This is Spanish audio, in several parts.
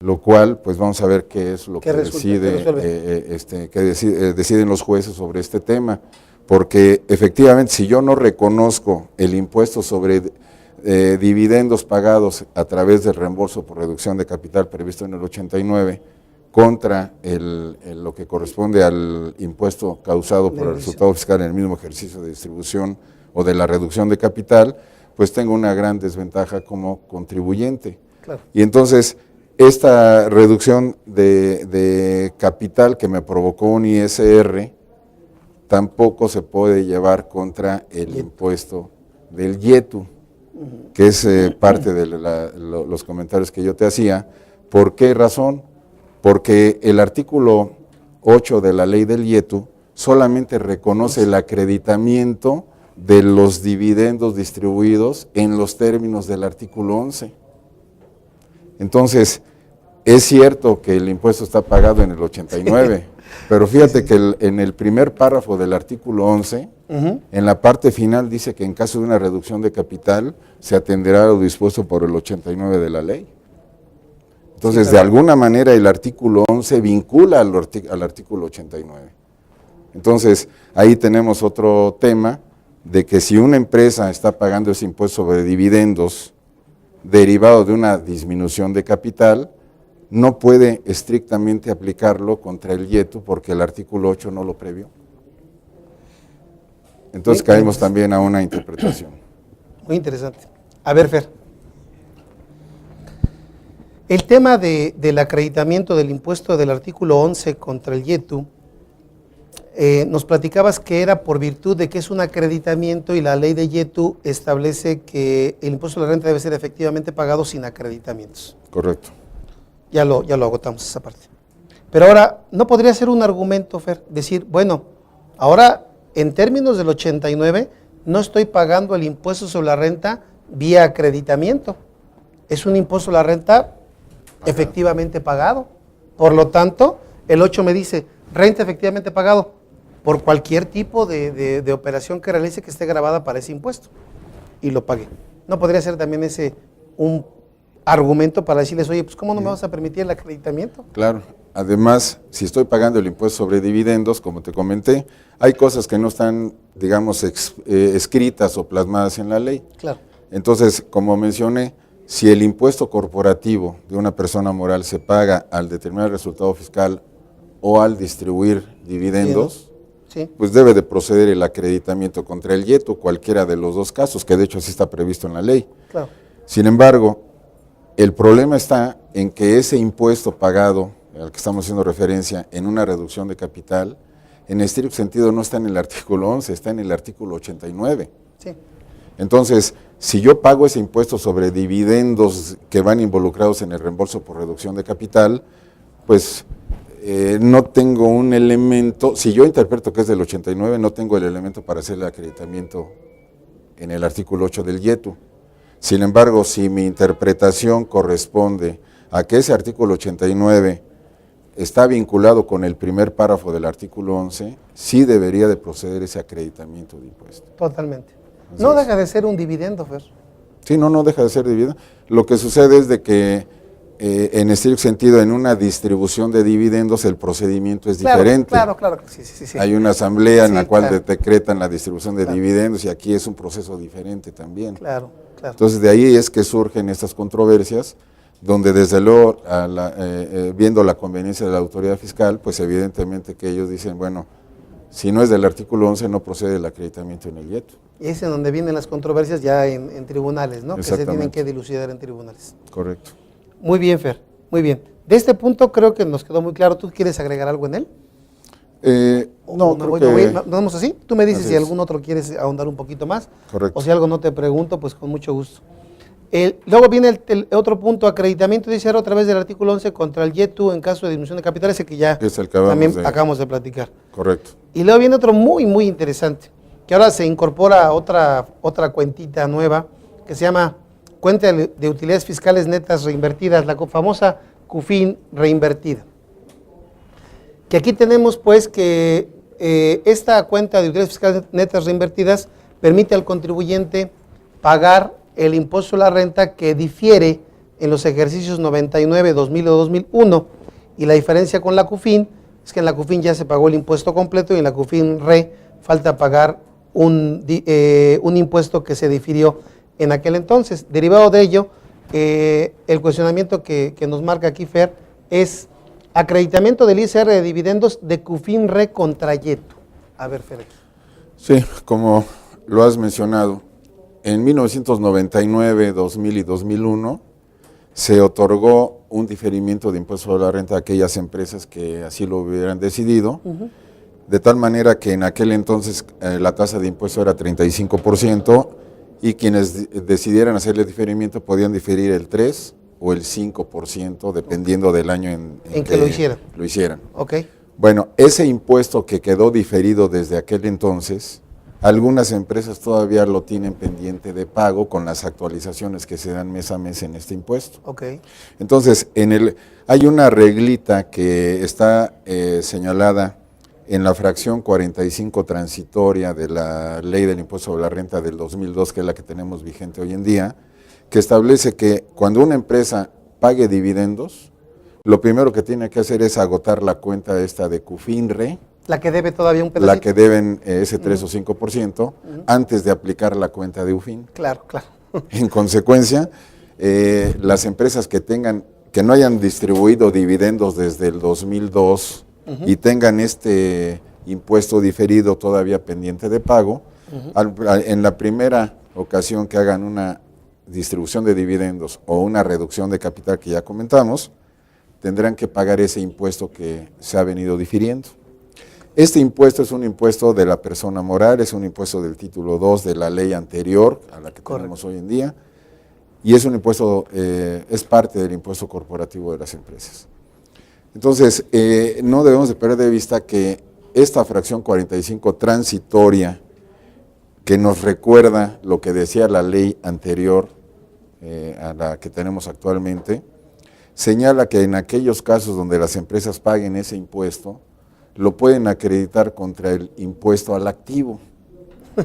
lo cual pues vamos a ver qué es lo que deciden los jueces sobre este tema, porque efectivamente si yo no reconozco el impuesto sobre dividendos pagados a través del reembolso por reducción de capital previsto en el 89 contra lo que corresponde al impuesto causado por el resultado fiscal en el mismo ejercicio de distribución o de la reducción de capital, pues tengo una gran desventaja como contribuyente. Claro. Y entonces, esta reducción de capital que me provocó un ISR tampoco se puede llevar contra el impuesto del IETU, que es parte de los comentarios que yo te hacía. ¿Por qué razón? Porque el artículo 8 de la ley del IETU solamente reconoce el acreditamiento de los dividendos distribuidos en los términos del artículo 11. Entonces, es cierto que el impuesto está pagado en el 89, pero fíjate que en el primer párrafo del artículo 11, en la parte final dice que en caso de una reducción de capital se atenderá a lo dispuesto por el 89 de la ley. Entonces, de alguna manera el artículo 11 vincula al artículo 89. Entonces, ahí tenemos otro tema de que si una empresa está pagando ese impuesto sobre dividendos derivado de una disminución de capital, no puede estrictamente aplicarlo contra el IETU porque el artículo 8 no lo previó. Entonces caemos también a una interpretación. Muy interesante. A ver, Fer. El tema del acreditamiento del impuesto del artículo 11 contra el IETU, nos platicabas que era por virtud de que es un acreditamiento y la ley de IETU establece que el impuesto de la renta debe ser efectivamente pagado sin acreditamientos. Correcto. Ya lo agotamos esa parte. Pero ahora, ¿no podría ser un argumento, Fer? Decir, bueno, ahora en términos del 89 no estoy pagando el impuesto sobre la renta vía acreditamiento. Es un impuesto sobre la renta efectivamente pagado. Por lo tanto, el 8 me dice, renta efectivamente pagado por cualquier tipo de operación que realice que esté grabada para ese impuesto. Y lo pagué. ¿No podría ser también ese un argumento para decirles, oye, pues ¿cómo no me vas a permitir el acreditamiento? Claro. Además, si estoy pagando el impuesto sobre dividendos, como te comenté, hay cosas que no están, digamos, escritas o plasmadas en la ley. Claro. Entonces, como mencioné, si el impuesto corporativo de una persona moral se paga al determinar el resultado fiscal o al distribuir dividendos, sí, pues debe de proceder el acreditamiento contra el IETU, cualquiera de los dos casos, que de hecho así está previsto en la ley. Claro. Sin embargo, el problema está en que ese impuesto pagado, al que estamos haciendo referencia, en una reducción de capital, en estricto sentido no está en el artículo 11, está en el artículo 89. Sí. Entonces, si yo pago ese impuesto sobre dividendos que van involucrados en el reembolso por reducción de capital, pues no tengo un elemento, si yo interpreto que es del 89, no tengo el elemento para hacer el acreditamiento en el artículo 8 del IETU. Sin embargo, si mi interpretación corresponde a que ese artículo 89 está vinculado con el primer párrafo del artículo 11, sí debería de proceder ese acreditamiento de impuesto. Totalmente. No deja de ser un dividendo, Fer. Sí, no deja de ser dividendo. Lo que sucede es de que en estricto sentido, en una distribución de dividendos el procedimiento es diferente. Claro. Sí. Hay una asamblea en la cual claro, decretan la distribución de dividendos y aquí es un proceso diferente también. Claro. Entonces, de ahí es que surgen estas controversias, donde desde luego, viendo la conveniencia de la autoridad fiscal, pues evidentemente que ellos dicen, bueno, si no es del artículo 11, no procede el acreditamiento en el IETU. Y es en donde vienen las controversias ya en tribunales, ¿no? Que se tienen que dilucidar en tribunales. Correcto. Muy bien, Fer, muy bien. De este punto creo que nos quedó muy claro. ¿Tú quieres agregar algo en él? No, creo que... ¿Nos vamos así? Tú me dices si algún otro quieres ahondar un poquito más. Correcto. O si algo no te pregunto, pues con mucho gusto. Luego viene el otro punto, acreditamiento de ISR a través del artículo 11 contra el IETU en caso de disminución de capital, ese que ya también acabamos de platicar. Correcto. Y luego viene otro muy, muy interesante, que ahora se incorpora otra cuentita nueva, que se llama cuenta de utilidades fiscales netas reinvertidas, la famosa CUFIN reinvertida. Que aquí tenemos pues que esta cuenta de utilidades fiscales netas reinvertidas permite al contribuyente pagar el impuesto a la renta que difiere en los ejercicios 99, 2000 o 2001, y la diferencia con la CUFIN es que en la CUFIN ya se pagó el impuesto completo y en la CUFIN RE falta pagar un impuesto que se difirió en aquel entonces. Derivado de ello, el cuestionamiento que nos marca aquí Fer es acreditamiento del ISR de dividendos de CUFIN RE contra YETU. A ver, Fer. Sí, como lo has mencionado, en 1999, 2000 y 2001 se otorgó un diferimiento de impuesto sobre la renta a aquellas empresas que así lo hubieran decidido, de tal manera que en aquel entonces la tasa de impuesto era 35% y quienes decidieran hacerle diferimiento podían diferir el 3 o el 5%, dependiendo del año en que lo hicieran. Okay. Bueno, ese impuesto que quedó diferido desde aquel entonces, algunas empresas todavía lo tienen pendiente de pago con las actualizaciones que se dan mes a mes en este impuesto. Okay. Entonces, hay una reglita que está señalada en la fracción 45 transitoria de la Ley del Impuesto sobre la Renta del 2002, que es la que tenemos vigente hoy en día, que establece que cuando una empresa pague dividendos, lo primero que tiene que hacer es agotar la cuenta esta de CUFIN RE, la que debe todavía un pedacito. La que deben ese 3 o 5% antes de aplicar la cuenta de UFIN. Claro, claro. En consecuencia, las empresas que no hayan distribuido dividendos desde el 2002 y tengan este impuesto diferido todavía pendiente de pago, en la primera ocasión que hagan una distribución de dividendos o una reducción de capital que ya comentamos, tendrán que pagar ese impuesto que se ha venido difiriendo. Este impuesto es un impuesto de la persona moral, es un impuesto del título 2 de la ley anterior a la que tenemos hoy en día, y es un impuesto, es parte del impuesto corporativo de las empresas. Entonces, no debemos de perder de vista que esta fracción 45 transitoria, que nos recuerda lo que decía la ley anterior a la que tenemos actualmente, señala que en aquellos casos donde las empresas paguen ese impuesto, lo pueden acreditar contra el impuesto al activo,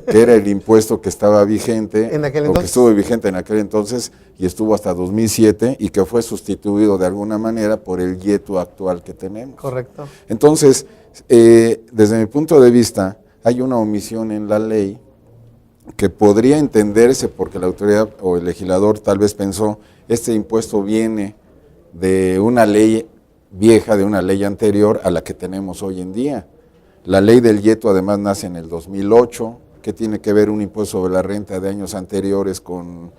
que era el impuesto que estaba vigente, o que estuvo vigente en aquel entonces y estuvo hasta 2007 y que fue sustituido de alguna manera por el YETU actual que tenemos. Correcto. Entonces, desde mi punto de vista, hay una omisión en la ley que podría entenderse porque la autoridad o el legislador tal vez pensó, este impuesto viene de una ley vieja, de una ley anterior a la que tenemos hoy en día. La ley del YETU además nace en el 2008, que tiene que ver un impuesto sobre la renta de años anteriores con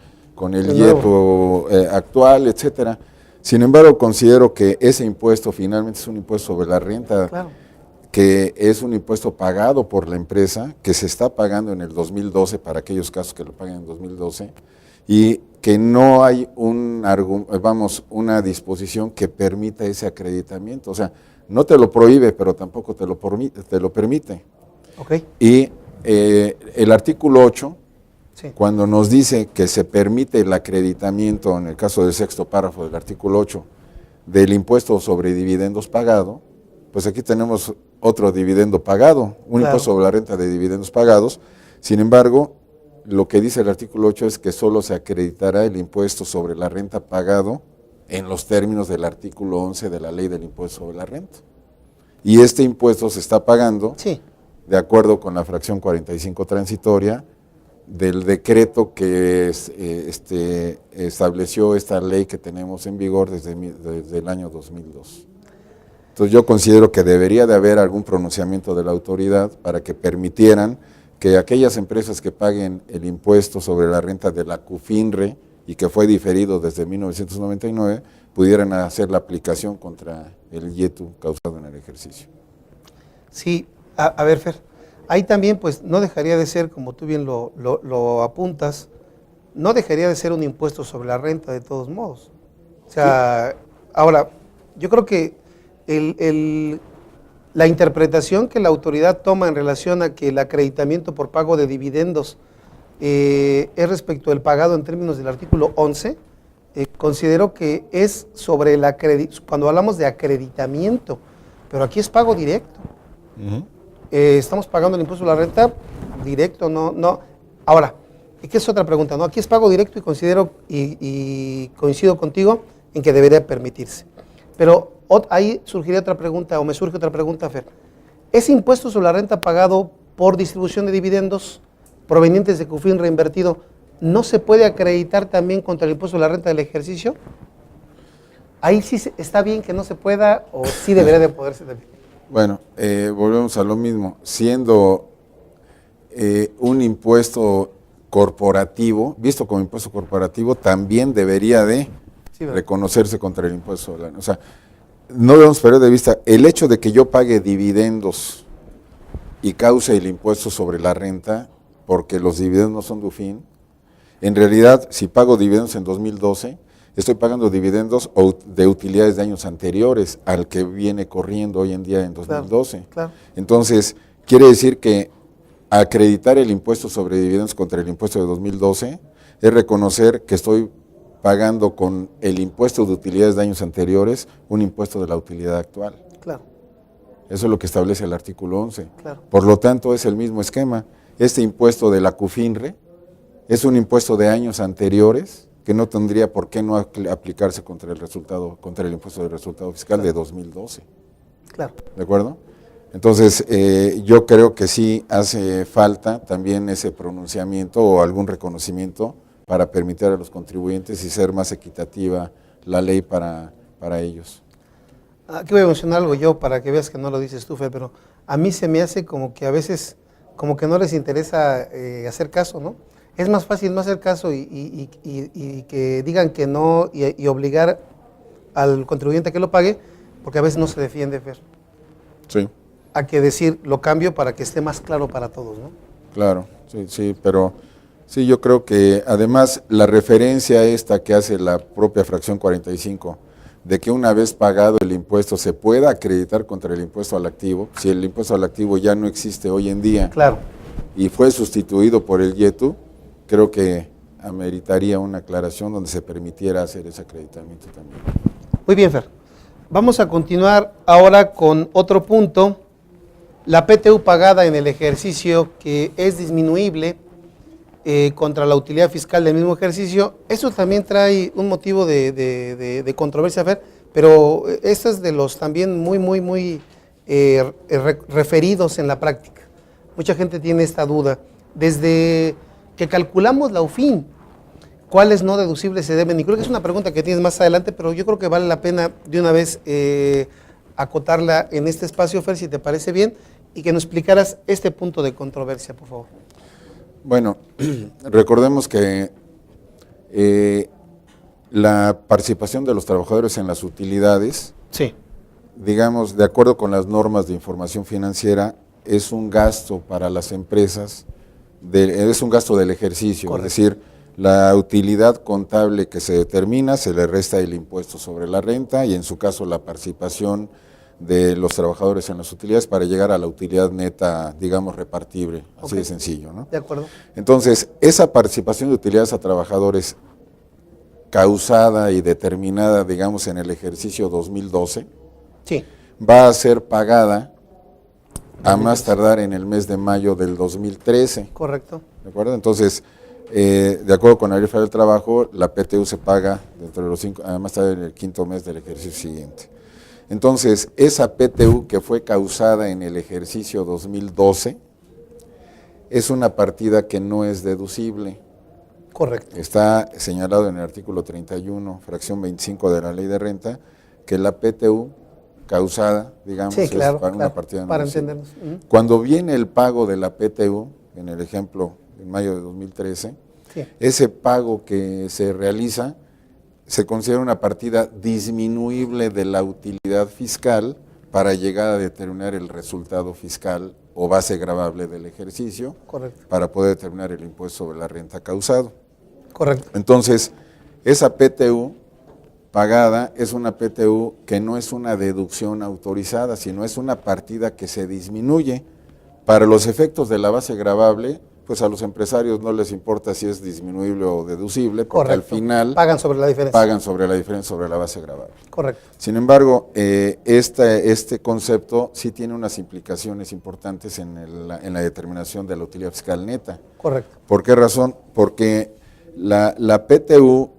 el YETU actual, etcétera. Sin embargo, considero que ese impuesto finalmente es un impuesto sobre la renta, claro, que es un impuesto pagado por la empresa, que se está pagando en el 2012 para aquellos casos que lo paguen en 2012, y que no hay una disposición que permita ese acreditamiento. O sea, no te lo prohíbe, pero tampoco te lo permite. Okay. Y el artículo 8, sí, cuando nos dice que se permite el acreditamiento, en el caso del sexto párrafo del artículo 8, del impuesto sobre dividendos pagado, pues aquí tenemos otro dividendo pagado, un impuesto sobre la renta de dividendos pagados. Sin embargo, lo que dice el artículo 8 es que solo se acreditará el impuesto sobre la renta pagado en los términos del artículo 11 de la Ley del Impuesto sobre la Renta. Y este impuesto se está pagando, sí, de acuerdo con la fracción 45 transitoria del decreto que estableció esta ley que tenemos en vigor desde el año 2002. Entonces yo considero que debería de haber algún pronunciamiento de la autoridad para que permitieran que aquellas empresas que paguen el impuesto sobre la renta de la CUFIN RE y que fue diferido desde 1999, pudieran hacer la aplicación contra el YETU causado en el ejercicio. Sí, a ver, Fer, ahí también pues no dejaría de ser, como tú bien lo apuntas, no dejaría de ser un impuesto sobre la renta de todos modos. O sea, sí, ahora, yo creo que la interpretación que la autoridad toma en relación a que el acreditamiento por pago de dividendos es respecto del pagado en términos del artículo 11, considero que es sobre cuando hablamos de acreditamiento, pero aquí es pago directo. Estamos pagando el impuesto a la renta directo, no. Ahora, y que es otra pregunta, ¿no? Aquí es pago directo y considero y coincido contigo en que debería permitirse. Pero ahí surgiría otra pregunta, o me surge otra pregunta, Fer. ¿Ese impuesto sobre la renta pagado por distribución de dividendos provenientes de CUFIN reinvertido no se puede acreditar también contra el impuesto sobre la renta del ejercicio? Ahí sí está bien que no se pueda, o sí debería de poderse también. Bueno, volvemos a lo mismo. Siendo un impuesto corporativo, visto como impuesto corporativo, también debería de reconocerse contra el impuesto. O sea, no debemos perder de vista el hecho de que yo pague dividendos y cause el impuesto sobre la renta, porque los dividendos no son DUFIN. En realidad, si pago dividendos en 2012, estoy pagando dividendos de utilidades de años anteriores al que viene corriendo hoy en día en 2012. Claro, claro. Entonces, quiere decir que acreditar el impuesto sobre dividendos contra el impuesto de 2012 es reconocer que estoy pagando con el impuesto de utilidades de años anteriores un impuesto de la utilidad actual. Claro. Eso es lo que establece el artículo 11. Claro. Por lo tanto, es el mismo esquema. Este impuesto de la CUFINRE es un impuesto de años anteriores que no tendría por qué no aplicarse contra el impuesto de resultado fiscal de 2012. Claro. ¿De acuerdo? Entonces, yo creo que sí hace falta también ese pronunciamiento o algún reconocimiento para permitir a los contribuyentes y ser más equitativa la ley para ellos. Aquí voy a mencionar algo yo para que veas que no lo dices tú, Fe, pero a mí se me hace como que a veces como que no les interesa hacer caso, ¿no? Es más fácil no hacer caso y que digan que no y obligar al contribuyente a que lo pague, porque a veces no se defiende, Fer. Sí. A que decir lo cambio para que esté más claro para todos, ¿no? Claro, sí, pero sí, yo creo que además la referencia esta que hace la propia fracción 45, de que una vez pagado el impuesto se pueda acreditar contra el impuesto al activo, si el impuesto al activo ya no existe hoy en día, claro, y fue sustituido por el IETU, creo que ameritaría una aclaración donde se permitiera hacer ese acreditamiento también. Muy bien, Fer. Vamos a continuar ahora con otro punto. La PTU pagada en el ejercicio que es disminuible contra la utilidad fiscal del mismo ejercicio, eso también trae un motivo de controversia, Fer, pero esto es de los también muy referidos en la práctica. Mucha gente tiene esta duda. Desde que calculamos la UFIN, ¿cuáles no deducibles se deben? Y creo que es una pregunta que tienes más adelante, pero yo creo que vale la pena de una vez acotarla en este espacio, Fer, si te parece bien, y que nos explicaras este punto de controversia, por favor. Bueno, recordemos que la participación de los trabajadores en las utilidades, sí, digamos, de acuerdo con las normas de información financiera, es un gasto para las empresas, es un gasto del ejercicio. Correcto. Es decir, la utilidad contable que se determina, se le resta el impuesto sobre la renta y en su caso la participación de los trabajadores en las utilidades para llegar a la utilidad neta, digamos, repartible, así de sencillo, ¿no? De acuerdo. Entonces, esa participación de utilidades a trabajadores causada y determinada, digamos, en el ejercicio 2012, sí, va a ser pagada a más tardar en el mes de mayo del 2013. Correcto. ¿De acuerdo? Entonces, de acuerdo con la Ley Federal del Trabajo, la PTU se paga dentro de los 5, además tarde en el quinto mes del ejercicio siguiente. Entonces, esa PTU que fue causada en el ejercicio 2012 es una partida que no es deducible. Correcto. Está señalado en el artículo 31, fracción 25 de la Ley de Renta, que la PTU causada, digamos, sí, claro, es para una partida para deducible. entendernos. Cuando viene el pago de la PTU, en el ejemplo en mayo de 2013, sí, ese pago que se realiza se considera una partida disminuible de la utilidad fiscal para llegar a determinar el resultado fiscal o base gravable del ejercicio. Correcto. Para poder determinar el impuesto sobre la renta causado. Correcto. Entonces, esa PTU pagada es una PTU que no es una deducción autorizada, sino es una partida que se disminuye. Para los efectos de la base gravable, pues a los empresarios no les importa si es disminuible o deducible, porque Correcto. al final Pagan sobre la diferencia. pagan sobre la diferencia sobre la base gravable. Correcto. Sin embargo, este concepto sí tiene unas implicaciones importantes en la determinación de la utilidad fiscal neta. Correcto. ¿Por qué razón? Porque la PTU